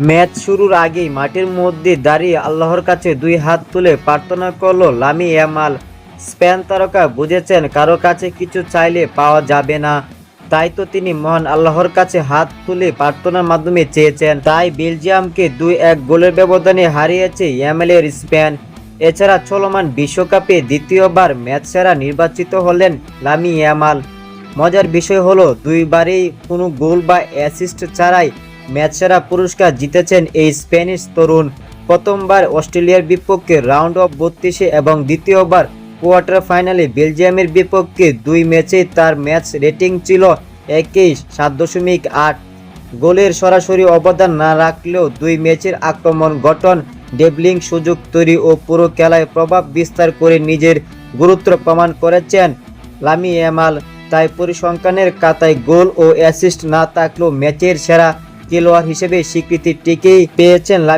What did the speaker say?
Match শুরুর আগেই মাঠের মধ্যে দাঁড়িয়ে আল্লাহর কাছে দুই হাত তুলে প্রার্থনা করল লামি ইয়ামাল। স্পেন তারকা বুঝেছেন কারো কাছে কিছু চাইলে পাওয়া যাবে না, তাই তো তিনি মহান আল্লাহর কাছে হাত তুলে প্রার্থনার মাধ্যমে চেয়েছেন। তাই বেলজিয়ামকে 2-1 গোলের ব্যবধানে হারিয়েছে ইয়ামালের স্পেন। এছাড়া চলমান বিশ্বকাপে দ্বিতীয়বার ম্যাচ সেরা নির্বাচিত হলেন লামি ইয়ামাল। মজার বিষয় হলো দুইবারেই কোনো গোল বা অ্যাসিস্ট ছাড়াই ম্যাচ সেরা পুরস্কার জিতেছেন এই স্প্যানিশ তরুণ। প্রথমবার অস্ট্রেলিয়ার বিপক্ষে রাউন্ড অফ 32 এবং দ্বিতীয়বার কোয়ার্টার ফাইনালে বেলজিয়ামের বিপক্ষে দুই ম্যাচেই তার ম্যাচ রেটিং ছিল 7.8। গোলের সরাসরি অবদান না রাখলেও দুই ম্যাচের আক্রমণ গঠন, ড্রিবলিং, সুযোগ তৈরি ও পুরো খেলায় প্রভাব বিস্তার করে নিজের গুরুত্ব প্রমাণ করেছেন লামি ইয়ামাল। তাই পরিসংখ্যানের খাতায় গোল ও অ্যাসিস্ট না থাকলেও ম্যাচের সেরা খেলোয়াড় হিসেবে স্বীকৃতি ঠিকই পেয়েছেন লামি।